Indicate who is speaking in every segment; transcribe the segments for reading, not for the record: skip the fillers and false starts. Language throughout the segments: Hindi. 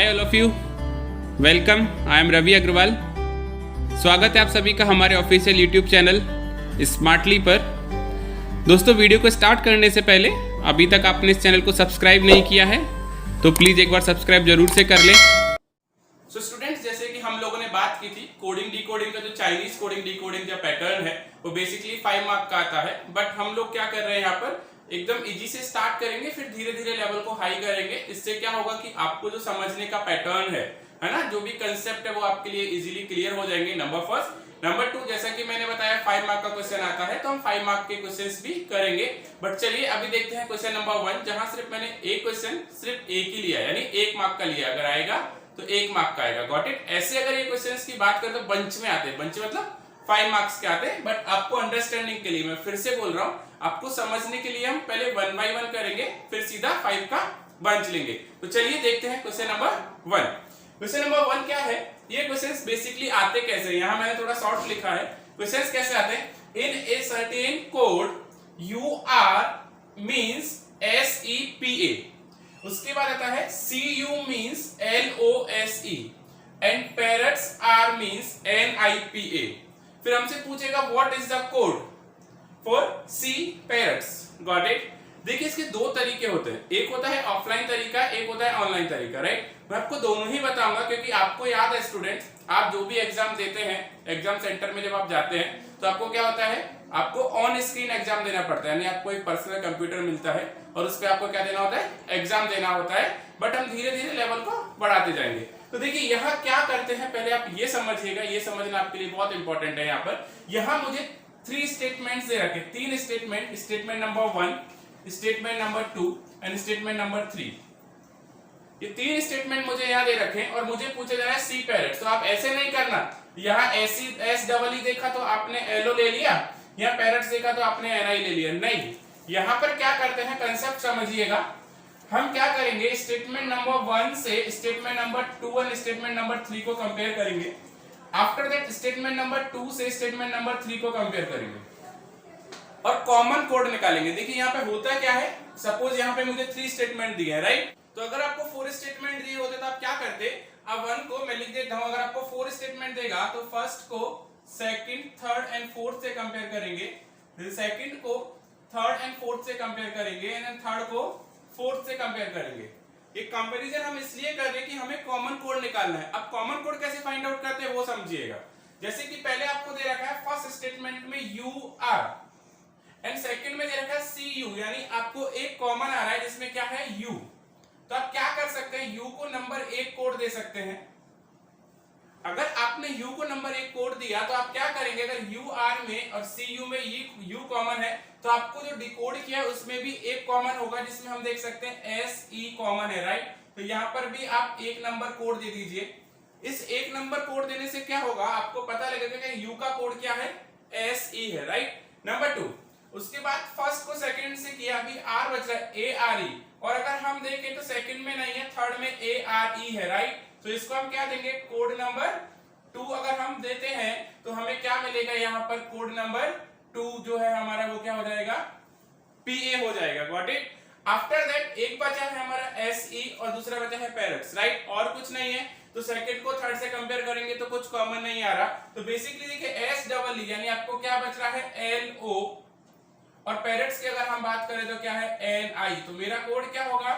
Speaker 1: Hi all of you, welcome. I am Ravi Agarwal. स्वागत है आप सभी का हमारे ऑफिशियल यूट्यूब चैनल स्मार्टली पर। दोस्तों, वीडियो को स्टार्ट करने से पहले अभी तक आपने इस चैनल को सब्सक्राइब नहीं किया है तो प्लीज़ एक बार सब्सक्राइब जरूर से कर लें। सो स्टूडेंट्स, जैसे कि हम लोगों ने बात की थी, कोडिंग डीकोडिंग का जो चाइनीज कोडिंग डीकोडिंग का पैटर्न है वो बेसिकली 5 मार्क का आता है। बट हम लोग क्या कर रहे हैं, यहाँ पर एकदम इजी से स्टार्ट करेंगे, फिर धीरे धीरे लेवल को हाई करेंगे। इससे क्या होगा कि आपको जो समझने का पैटर्न है ना, जो भी कंसेप्ट है वो आपके लिए इजीली क्लियर हो जाएंगे। Number first. नंबर टू, जैसा कि मैंने बताया 5 मार्क का क्वेश्चन आता है तो हम 5 मार्क के क्वेश्चंस भी करेंगे। बट चलिए अभी देखते हैं क्वेश्चन नंबर 1, जहां सिर्फ मैंने एक क्वेश्चन सिर्फ एक ही लिया, यानी 1 मार्क का लिया। अगर आएगा तो 1 मार्क का आएगा। Got it. ऐसे अगर ये क्वेश्चंस की बात करें तो बंच में आते हैं। बंच मतलब 5 मार्क्स के आते हैं। बट आपको अंडरस्टैंडिंग के लिए मैं फिर से बोल रहा हूं, आपको समझने के लिए हम पहले 1 बाय 1 करेंगे, फिर सीधा 5 का बंच लेंगे। तो चलिए देखते हैं क्वेश्चन नंबर 1। क्वेश्चन नंबर 1 क्या है? ये क्वेश्चंस बेसिकली आते कैसे हैं, यहां मैंने थोड़ा शॉर्ट लिखा है। क्वेश्चंस कैसे आते हैं? In a certain code UR means SEPA, उसके बाद आता है CU means LOSE and parrots R means NIPA। फिर हमसे पूछेगा what is the code for C parrots। Got it. देखिए, इसके दो तरीके होते हैं, एक होता है ऑफलाइन तरीका, एक होता है ऑनलाइन तरीका, राइट। मैं आपको दोनों ही बताऊंगा क्योंकि आपको याद है स्टूडेंट्स, आप जो भी एग्जाम देते हैं, एग्जाम सेंटर में जब आप जाते हैं तो आपको क्या होता है, आपको ऑन स्क्रीन एग्जाम देना पड़ता है, यानी आपको एक पर्सनल कंप्यूटर मिलता है और उस पर आपको क्या देना होता है, एग्जाम देना होता है। बट हम धीरे धीरे लेवल को बढ़ाते जाएंगे। तो देखिए यहाँ क्या करते हैं, पहले आप ये समझिएगा, ये समझना आपके लिए बहुत इंपॉर्टेंट है। यहाँ पर यहाँ मुझे 3 स्टेटमेंट्स दे रखे, 3 statement, statement number 1, statement number 2 and statement number 3। ये 3 स्टेटमेंट मुझे यहाँ दे रखे हैं और मुझे पूछा जा रहा है C parrots। तो आप ऐसे नहीं करना, यहाँ SE देखा तो आपने LO ले लिया, यहाँ पैरट्स देखा तो आपने NI ले लिया, नहीं। यहाँ पर क्या करते हैं, कंसेप्ट समझिएगा। हम क्या करेंगे, स्टेटमेंट नंबर 1 से statement number 2 and statement number 3 को कंपेयर करेंगे। आफ्टर दैट स्टेटमेंट नंबर 2 से स्टेटमेंट नंबर 3 को कंपेयर करेंगे और कॉमन कोड निकालेंगे। देखिए यहाँ पे होता क्या है, सपोज यहाँ पे मुझे 3 स्टेटमेंट दिए हैं, राइट। तो अगर आपको 4 स्टेटमेंट दिए होते तो आप क्या करते, अब 1 को मैं लिख देता हूं, अगर आपको 4 स्टेटमेंट देगा तो फर्स्ट को सेकंड, थर्ड एंड फोर्थ से कंपेयर करेंगे, फिर सेकंड को थर्ड एंड फोर्थ से कंपेयर करेंगे, एंड थर्ड को फोर्थ से कंपेयर करेंगे। ये कंपैरिजन हम इसलिए कर रहे हैं कि हमें कॉमन कोड निकालना है। अब कॉमन कोड कैसे फाइंड आउट करते हैं वो समझिएगा। जैसे कि पहले आपको दे रखा है फर्स्ट स्टेटमेंट में UR एंड सेकंड में दे रखा है CU, यानी आपको एक कॉमन आ रहा है जिसमें क्या है U। तो आप क्या कर सकते हैं, U को नंबर 1 कोड दे सकते हैं। अगर आपने U को नंबर 1 कोड दिया तो आप क्या करेंगे, अगर UR में और CU में ये U कॉमन है तो आपको जो डिकोड किया है उसमें भी एक कॉमन होगा, जिसमें हम देख सकते हैं SE कॉमन है, राइट। तो यहाँ पर भी आप एक नंबर कोड दे दीजिए। इस एक नंबर कोड देने से क्या होगा, आपको पता लगेगा कि U का कोड क्या है, SE है, राइट। नंबर 2, उसके बाद फर्स्ट को सेकंड से किया, अभी R बच रहा है ARE, और अगर हम देखें तो सेकंड में नहीं है, थर्ड में ARE है, राइट। तो इसको हम क्या देंगे, कोड नंबर 2 अगर हम देते हैं तो हमें क्या मिलेगा, यहाँ पर कोड नंबर 2 जो है हमारा वो क्या हो जाएगा, PA हो जाएगा। Got it. आफ्टर दैट एक बचा है हमारा SE और दूसरा बचा है पैरट्स, राइट। और कुछ नहीं है, तो सेकंड को थर्ड से कंपेयर करेंगे तो कुछ कॉमन नहीं आ रहा। तो बेसिकली देखिए SEE यानी आपको क्या बच रहा है, LO, और पैरट्स की अगर हम बात करें तो क्या है, NI। तो मेरा कोड क्या होगा,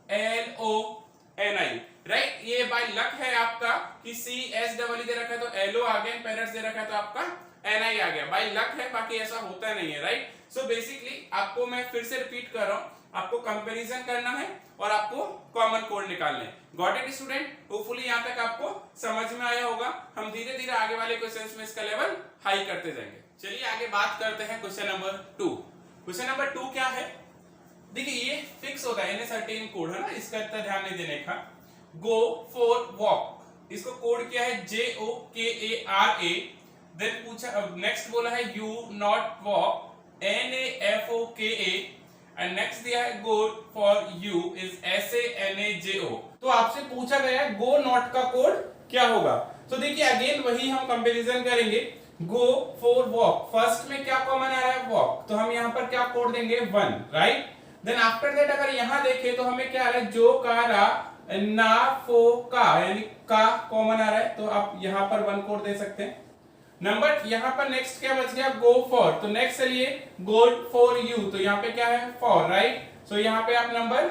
Speaker 1: LONI, राइट। ये बाय लक है आपका कि CSEE दे रखा है तो LO आ गया, पैरट्स दे रखा है तो आपका NI आ गया, बाय लक है, बाकी ऐसा होता नहीं है, राइट। सो बेसिकली आपको मैं फिर से रिपीट कर रहा हूं, आपको कंपैरिजन करना है और आपको कॉमन कोड निकालना है। Got it student. होपफुली यहां तक आपको समझ में आया होगा। हम धीरे धीरे आगे वाले क्वेश्चंस में इसका लेवल हाई करते जाएंगे। चलिए आगे बात करते हैं क्वेश्चन नंबर 2। क्वेश्चन नंबर 2 क्या है, देखिए ये फिक्स होता है, सर्टेन कोड है ना, इसका इतना ध्यान नहीं देने का। गो फॉर वॉक, इसको कोड किया है JOKARA। देन पूछा, नेक्स्ट बोला है you not walk, NAFOKA, and next दिया है go for you is SANAJO। तो आपसे पूछा गया है गो नॉट का कोड क्या होगा। तो देखिए अगेन वही हम कंपैरिजन करेंगे। गो फॉर वॉक, फर्स्ट में क्या कॉमन आ रहा है, वॉक, तो हम यहाँ पर क्या कोड देंगे, 1, राइट। देन आफ्टर दैट अगर यहां देखें तो हमें क्या आ रहा है, जो कारा ना फो का, यानी का कॉमन आ रहा है तो आप यहां पर 1 कोड दे सकते हैं। नंबर यहां पर नेक्स्ट क्या बच गया, गो फॉर, तो नेक्स्ट चलिए गोड फॉर यू, तो यहां पे क्या है फॉर, राइट। सो यहां पे आप नंबर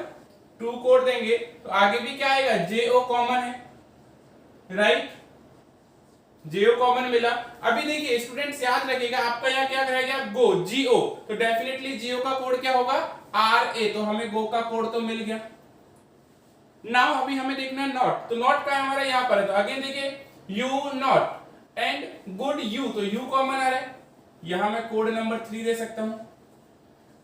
Speaker 1: 2 कोड देंगे तो आगे भी क्या आएगा, JO कॉमन है, राइट, JO कॉमन मिला। अभी देखिए स्टूडेंट्स याद रखिएगा आपका यहाँ क्या रहेगा, गो, GO, तो डेफिनेटली GO का कोड क्या होगा, RA, तो हमें गो का कोड तो मिल गया। नाउ अभी हमें देखना है नॉट, तो नॉट का हमारा यहाँ पर है, तो अगेन देखिए you not and good you, तो यू कॉमन आ रहा है, यहां मैं कोड नंबर 3 दे सकता हूं।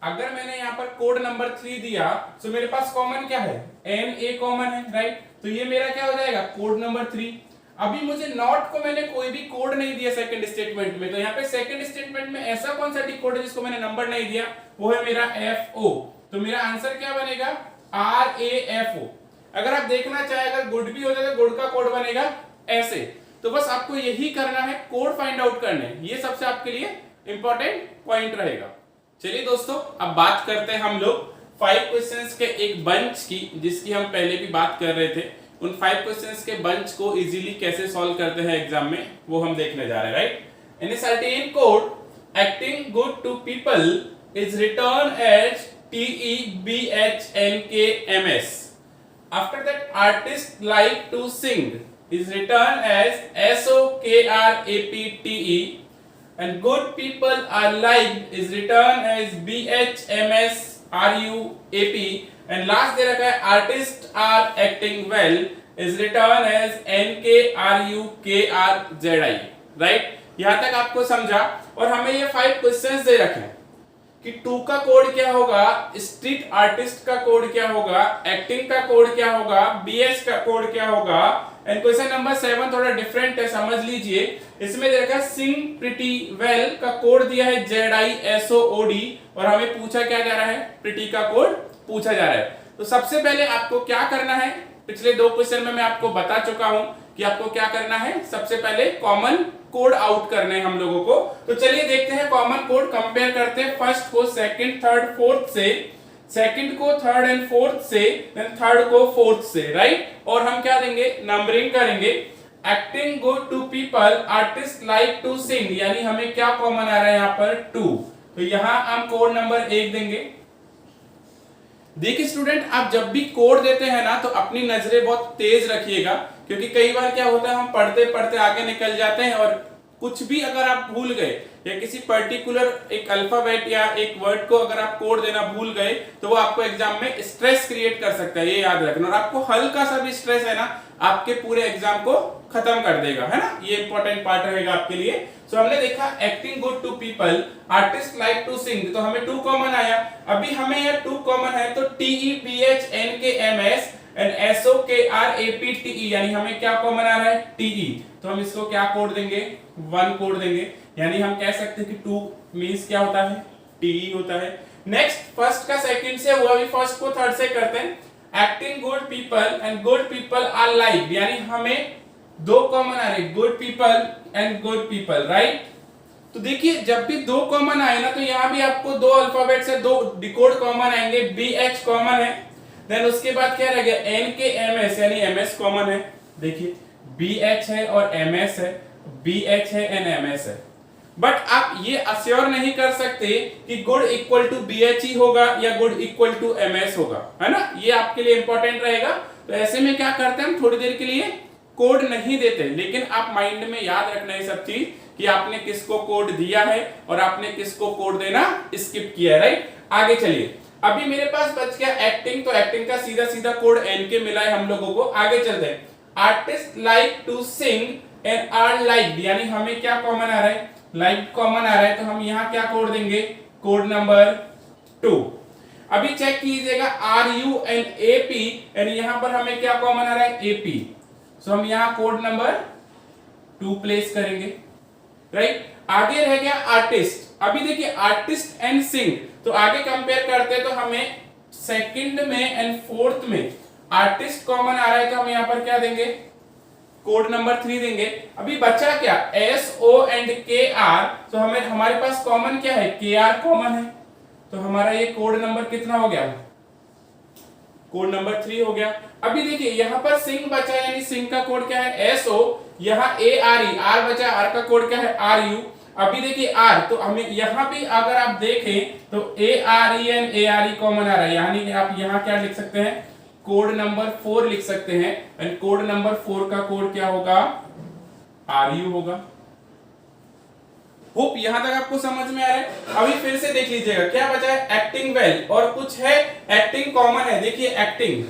Speaker 1: अगर मैंने यहां पर कोड नंबर 3 दिया तो मेरे पास कॉमन क्या है, NA कॉमन है, राइट, तो ये मेरा क्या हो जाएगा, कोड नंबर 3। अभी मुझे नॉट को मैंने कोई भी कोड नहीं दिया सेकंड स्टेटमेंट में, तो यहाँ पे सेकंड स्टेटमेंट में ऐसा कौन सा कोड है जिसको मैंने नंबर नहीं दिया, वो है मेरा FO, तो मेरा आंसर क्या बनेगा, RAFO। अगर आप देखना चाहे अगर गुड भी हो जाए तो गुड का कोड बनेगा ऐसे। तो बस आपको यही करना है, कोड फाइंड आउट करने, ये सबसे आपके लिए इंपॉर्टेंट पॉइंट रहेगा। चलिए दोस्तों अब बात करते हैं हम लोग 5 क्वेश्चंस के एक बंच की, जिसकी हम पहले भी बात कर रहे थे। उन 5 क्वेश्चंस के बंच को इजीली कैसे सॉल्व करते हैं एग्जाम में, वो हम देखने जा रहे हैं, right. In certain code acting good to people is written as TEBHNKMS। After that, artists like to sing is written as SOKRAPTE, and good people are liked is written as BHMSRUAP, and last दे रखा है artists are acting well is written as NKRUKRZI, right। यहां तक आपको समझा, और हमें ये 5 क्वेश्चंस दे रखे हैं कि 2 का कोड क्या होगा, स्ट्रीट आर्टिस्ट का कोड क्या होगा, एक्टिंग का कोड क्या होगा, BH का कोड क्या होगा, एंड क्वेश्चन नंबर 7 थोड़ा डिफरेंट है, समझ लीजिए। इसमें देखा सिंग प्रिटी वेल का कोड दिया है ZISOOD, और हमें पूछा क्या जा रहा है, प्रिटी का कोड पूछा जा रहा है। तो सबसे पहले आपको क्या करना है, पिछले 2 क्वेश्चन में मैं आपको बता चुका हूं कि आपको क्या करना है, सबसे पहले कॉमन कोड आउट करने हैं हम लोगों को। तो चलिए देखते हैं कॉमन कोड, कंपेयर करते हैं फर्स्ट को सेकंड थर्ड फोर्थ से, सेकंड को थर्ड एंड फोर्थ से, देन थर्ड को फोर्थ से, राइट। और हम क्या देंगे, नंबरिंग करेंगे। Acting good to people, artist like to sing, यानी हमें क्या कॉमन आ रहा है यहाँ पर 2, तो यहां हम कोड नंबर 1 देंगे। देखिए स्टूडेंट, आप जब भी कोड देते हैं ना तो अपनी नजरें बहुत तेज रखिएगा, क्योंकि कई बार क्या होता है हम पढ़ते पढ़ते आगे निकल जाते हैं, और कुछ भी अगर आप भूल गए या किसी पर्टिकुलर एक अल्फाबेट या एक वर्ड को अगर आप कोड देना भूल गए तो वो आपको एग्जाम में स्ट्रेस क्रिएट कर सकता है, ये याद रखना। और आपको हल्का सा भी स्ट्रेस है ना, आपके पूरे एग्जाम को खत्म कर देगा, है ना, ये इंपॉर्टेंट पार्ट रहेगा आपके लिए। सो हमने देखा acting good to people, artist like to sing, तो हमें 2 कॉमन आया। अभी हमें यह 2 कॉमन है, तो TEBHNKMS एंड SOKRAPTE, यानी हमें क्या कॉमन आ रहा है, TE, तो हम इसको क्या कोड देंगे, 1 कोड देंगे, यानी हम कह सकते हैं कि 2 मींस क्या होता है, TE होता है। नेक्स्ट फर्स्ट का सेकंड से हुआ, अभी फर्स्ट को थर्ड से करते हैं। Acting good people and good people are like, यानी हमें 2 कॉमन आ रहे, good people and good people, right. तो देखिए जब भी 2 कॉमन आए ना तो यहां भी आपको 2 अल्फाबेट से 2 डिकोड कॉमन आएंगे, BH कॉमन है, देन उसके बाद क्या रह गया, NKMS, यानी MS कॉमन है। देखिए BH है और MS है, BH है एंड MS है, बट आप ये अश्योर नहीं कर सकते कि गुड इक्वल टू BH ही होगा या गुड इक्वल टू MS होगा, है ना, ये आपके लिए इंपॉर्टेंट रहेगा। तो ऐसे में क्या करते हैं हम, थोड़ी देर के लिए कोड नहीं देते, लेकिन आप माइंड में याद रखना ये सब चीज कि आपने किसको कोड दिया है और आपने किसको कोड देना स्किप किया है, राइट। आगे चलिए, अभी मेरे पास बच गया एक्टिंग, तो एक्टिंग का सीधा सीधा कोड NK मिला है हम लोगों को। आगे चलते हैं, artist like to sing and are like, यानी हमें क्या कॉमन आ रहा है, लाइक कॉमन आ रहा है, तो हम यहाँ क्या कोड देंगे, कोड नंबर 2। अभी चेक कीजिएगा RUNAP, यानी यहाँ पर हमें क्या कॉमन आ रहा है, AP, सो हम यहाँ कोड नंबर 2 प्लेस करेंगे, राइट। आगे रह गया आर्टिस्ट। अभी देखिए आर्टिस्ट एंड सिंग, तो आगे कंपेयर करते हैं तो हमें सेकंड में एंड फोर्थ में आर्टिस्ट कॉमन आ रहा है, तो हम यहाँ पर क्या देंगे, कोड नंबर 3 देंगे। अभी बचा क्या, SO एंड KR, तो हमें हमारे पास कॉमन क्या है, KR कॉमन है, तो हमारा ये कोड नंबर कितना हो गया, कोड नंबर 3 हो गया। अभी देखिए यहाँ पर सिंह बचा, यानी सिंह का कोड क्या है SO, यहाँ ARE, आर बचा, आर का कोड क्या है RU। अभी देखिए R, तो हमें यहाँ भी अगर आप देखें तो AREN ARE कॉमन आ रहा है, यानी आप यहाँ क्या लिख सकते हैं, कोड नंबर 4 लिख सकते हैं। एंड कोड नंबर 4 का कोड क्या होगा, RU होगा। होप यहां तक आपको समझ में आ रहा है। अभी फिर से देख लीजिएगा क्या बचा है, एक्टिंग वेल, और कुछ है एक्टिंग कॉमन है। देखिए एक्टिंग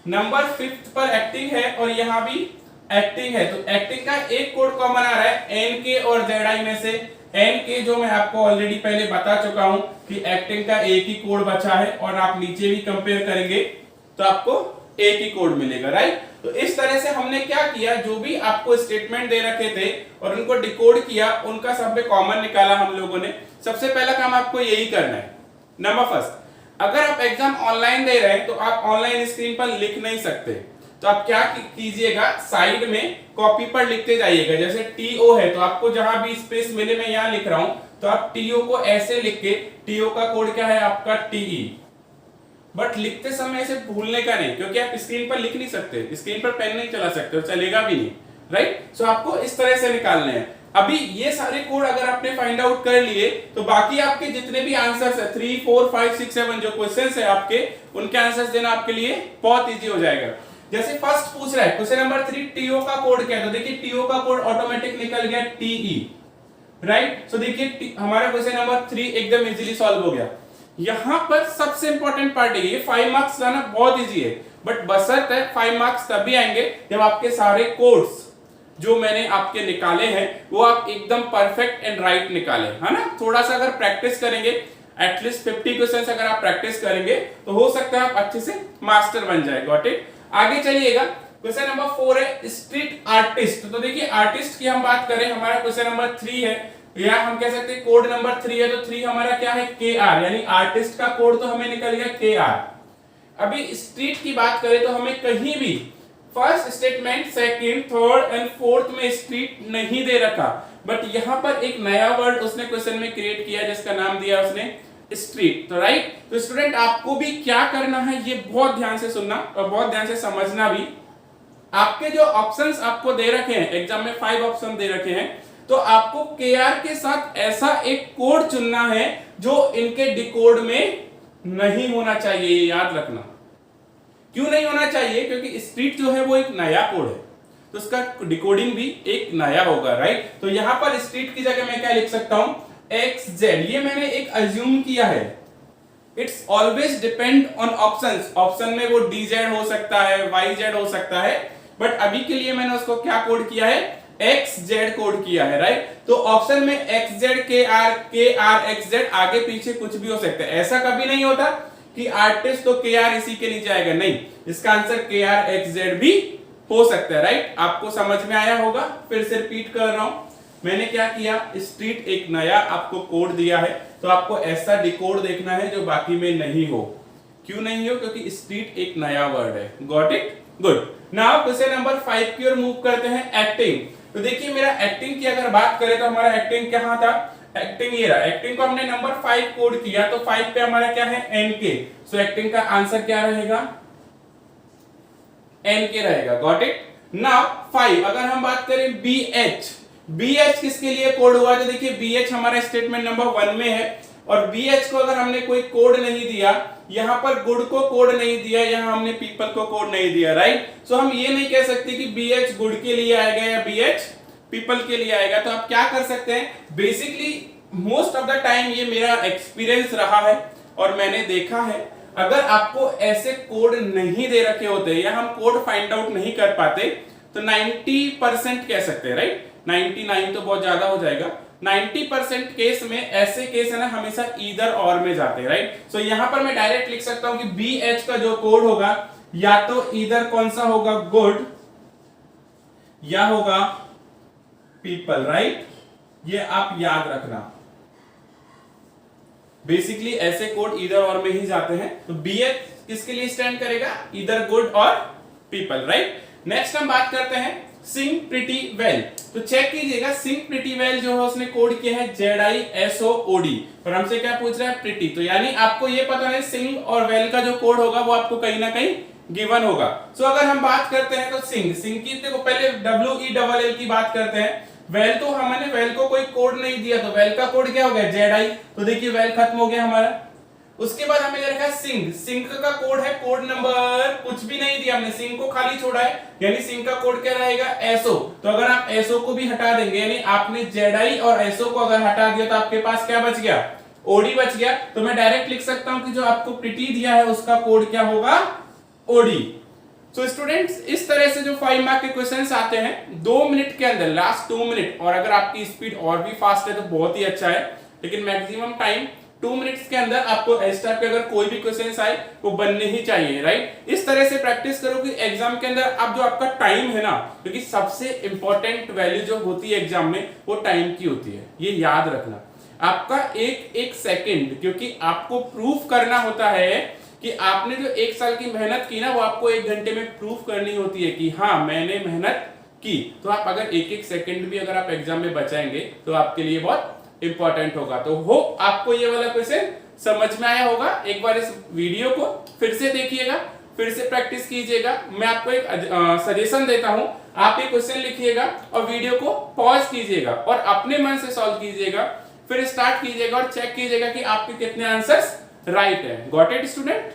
Speaker 1: नंबर 5 पर एक्टिंग है और यहां भी एक्टिंग है, तो एक्टिंग का एक कोड कॉमन आ रहा है NK और ZI में से। NK जो मैं आपको ऑलरेडी पहले बता चुका हूं कि एक्टिंग का एक ही कोड बचा है, और आप नीचे भी कंपेयर करेंगे तो आपको एक ही कोड मिलेगा, राइट। तो इस तरह से हमने क्या किया, जो भी आपको स्टेटमेंट दे रखे थे और उनको डिकोड किया, उनका सब में कॉमन निकाला हम लोगों ने। सबसे पहला काम आपको यही करना है। नंबर फर्स्ट, अगर आप एग्जाम ऑनलाइन दे रहे हैं तो आप ऑनलाइन स्क्रीन पर लिख नहीं सकते, तो आप क्या कीजिएगा, साइड में कॉपी पर लिखते जाइएगा। जैसे TO है तो आपको जहां भी स्पेस मिले, मैं यहां लिख रहा हूं, तो आप TO को ऐसे लिख के, TO का कोड क्या है आपका TE, बट लिखते समय ऐसे भूलने का नहीं, क्योंकि आप स्क्रीन पर लिख नहीं सकते, स्क्रीन पर पेन नहीं चला सकते और चलेगा भी नहीं, राइट। सो आपको इस तरह से निकालने हैं। अभी ये सारे कोड अगर आपने फाइंड आउट कर लिए तो बाकी आपके जितने भी आंसर्स है 3, 4, 5, 6, 7 जो क्वेश्चंस है आपके, उनके आंसर्स देना आपके लिए बहुत इजी हो जाएगा। जैसे फर्स्ट पूछ रहा है क्वेश्चन नंबर 3, TO का कोड क्या है, तो देखिए TO का कोड ऑटोमेटिक निकल गया TE, राइट। सो देखिए हमारा क्वेश्चन नंबर 3 एकदम इजीली सॉल्व हो गया। यहां पर सबसे इंपॉर्टेंट पार्ट है, ये 5 मार्क्स लाना बहुत इजी है, बट बशर्ते 5 मार्क्स तभी आएंगे जब आपके सारे कोड्स जो मैंने आपके निकाले हैं वो आप एकदम परफेक्ट एंड राइट निकाले, है ना। थोड़ा सा अगर प्रैक्टिस करेंगे, एटलीस्ट 50 क्वेश्चंस अगर आप प्रैक्टिस करेंगे तो हो सकता है आप अच्छे से मास्टर बन जाए। Got it. आगे चलिएगा, क्वेश्चन नंबर 4 है स्ट्रीट आर्टिस्ट। तो देखिए आर्टिस्ट की हम बात करें, हमारा क्वेश्चन नंबर 3 है, या हम कह सकते हैं कोड नंबर 3 है, तो 3 हमारा क्या है KR, यानी आर्टिस्ट का कोड तो हमें निकल गया KR। अभी स्ट्रीट की बात करें तो हमें कहीं भी first statement, second, third and fourth में स्ट्रीट नहीं दे रखा, बट यहां पर एक नया वर्ड उसने क्वेश्चन में क्रिएट किया जिसका नाम दिया उसने स्ट्रीट, तो राइट। तो स्टूडेंट आपको भी क्या करना है ये बहुत ध्यान से सुनना और बहुत ध्यान से समझना भी। आपके जो ऑप्शंस आपको दे रखे हैं एग्जाम में, 5 ऑप्शन दे रखे हैं, तो आपको KR के साथ ऐसा एक कोड चुनना है जो इनके डिकोड में नहीं होना चाहिए, याद रखना। क्यों नहीं होना चाहिए, क्योंकि स्ट्रीट जो है वो एक नया कोड है, तो उसका डिकोडिंग भी एक नया होगा, राइट। तो यहां पर स्ट्रीट की जगह मैं क्या लिख सकता हूं, XZ। ये मैंने एक अज्यूम किया है, it's always depend on options. Option में वो DZ हो सकता है, YZ हो सकता है, बट अभी के लिए मैंने उसको क्या कोड किया है, XZ कोड किया है, राइट। तो ऑप्शन में XZ KR XZ आगे पीछे कुछ भी हो सकता है। ऐसा कभी नहीं होता कि आर्टिस्ट तो KR इसी के नीचे आएगा, नहीं, इसका आंसर KR XZ भी हो सकता है, राइट। आपको समझ में आया होगा। फिर से रिपीट कर रहा हूं, मैंने क्या किया, स्ट्रीट एक नया आपको कोड दिया है, तो आपको ऐसा डिकोड देखना है जो बाकी में नहीं हो। क्यों नहीं हो, क्योंकि स्ट्रीट एक नया वर्ड है। Got it, good. Now question number 5 की ओर मूव करते हैं, एक्टिंग। तो देखिए मेरा एक्टिंग की अगर बात करें तो हमारा एक्टिंग कहां था, एक्टिंग ये रहा। एक्टिंग को हमने नंबर 5 कोड किया, तो 5 पे हमारा क्या है NK। सो एक्टिंग का आंसर क्या रहेगा, NK रहेगा। Got it. नाउ 5 अगर हम बात करें BH किसके लिए कोड हुआ, तो देखिए BH हमारा स्टेटमेंट नंबर 1 में है, और BH को अगर हमने कोई कोड नहीं दिया, यहां पर गुड को कोड नहीं दिया, यहां हमने पीपल को कोड नहीं दिया, राइट। सो हम ये नहीं कह सकते कि BH गुड के लिए आएगा या BH पीपल के लिए आएगा। तो आप क्या कर सकते हैं, basically most of the time ये मेरा एक्सपीरियंस रहा है और मैंने देखा है, अगर आपको ऐसे कोड नहीं दे रखे होते या हम कोड फाइंड आउट नहीं कर पाते तो 90% कह सकते हैं, राइट। 99 तो बहुत ज्यादा हो जाएगा, 90% केस में ऐसे केस है ना हमेशा ईदर और में जाते हैं, राइट। सो यहां पर मैं डायरेक्ट लिख सकता हूं कि BH का जो कोड होगा या तो ईदर कौन सा होगा, गुड, या होगा पीपल, राइट। ये आप याद रखना, बेसिकली ऐसे कोड ईदर और में ही जाते हैं। तो BH किसके लिए स्टैंड करेगा, ईदर गुड और पीपल, राइट। नेक्स्ट हम बात करते हैं सिंग प्रिटी वेल। तो चेक कीजिएगा, सिंग प्रिटी वेल जो है उसने कोड किया है ZISOOD और हमसे क्या पूछ रहा है, प्रिटी। तो यानी आपको ये पता है सिंग और वेल का जो कोड होगा वो आपको कहीं ना कहीं गिवन होगा। सो अगर हम बात करते हैं तो सिंग की देखो पहले WELL की बात करते हैं। वेल तो हमने वेल को कोई कोड नहीं दिया, तो वेल का कोड क्या हो गया, ZI। तो देखिए वेल खत्म हो गया हमारा। उसके बाद हमें रखा है सिंग का कोड है, कोड नंबर कुछ भी नहीं दिया हमने, सिंग को खाली छोड़ा है, यानी सिंग का कोड क्या रहेगा, SO। तो अगर आप SO को भी हटा देंगे, यानी आपने ZI और SO को अगर हटा दिया तो आपके पास क्या बच गया, OD बच गया। तो मैं डायरेक्ट लिख सकता हूं कि जो आपको प्रिटी दिया है उसका कोड क्या होगा, OD। तो स्टूडेंट्स इस तरह से जो 5 मार्क के क्वेश्चंस आते हैं 2 मिनट के अंदर, लास्ट 2 मिनट, और अगर आपकी स्पीड और भी फास्ट है तो बहुत ही अच्छा है, लेकिन मैक्सिमम टाइम 2 मिनट्स के अंदर आपको इस टाइप के अगर कोई भी क्वेश्चन आए वो बनने ही चाहिए, राइट। इस तरह से प्रैक्टिस करो कि एग्जाम के अंदर अब जो आपका टाइम है ना, क्योंकि सबसे इंपॉर्टेंट वैल्यू जो होती है एग्जाम में वो टाइम की होती है, ये याद रखना। आपका एक सेकंड, क्योंकि आपको प्रूफ करना होता है कि आपने जो 1 साल की मेहनत की ना वो आपको 1 घंटे में प्रूफ करनी होती है कि हाँ मैंने मेहनत की। तो आप अगर एक सेकंड भी अगर आप एग्जाम में बचाएंगे तो आपके लिए बहुत इंपॉर्टेंट होगा। तो हो आपको ये वाला क्वेश्चन समझ में आया होगा। एक बार इस वीडियो को फिर से देखिएगा, फिर से प्रैक्टिस कीजिएगा। मैं आपको एक सजेशन देता हूं, आप ये क्वेश्चन लिखिएगा और वीडियो को पॉज कीजिएगा और अपने मन से सॉल्व कीजिएगा, फिर स्टार्ट कीजिएगा और चेक कीजिएगा कि आपके कितने आंसर्स राइट है। Got it student?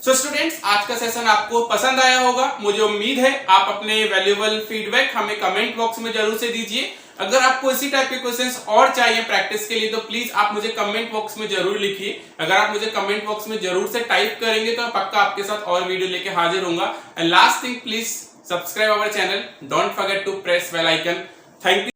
Speaker 1: So students आज का सेशन आपको पसंद आया होगा, मुझे उम्मीद है। आप अपने वैल्यूएबल फीडबैक हमें कमेंट बॉक्स में जरूर से दीजिए। अगर आपको इसी टाइप के क्वेश्चंस और चाहिए प्रैक्टिस के लिए तो प्लीज आप मुझे कमेंट बॉक्स में जरूर लिखिए। अगर आप मुझे कमेंट बॉक्स में जरूर से टाइप करेंगे तो मैं पक्का आपके साथ और वीडियो लेके हाजिर होऊंगा। And last thing, please subscribe our channel, don't forget to press bell icon. Thank you.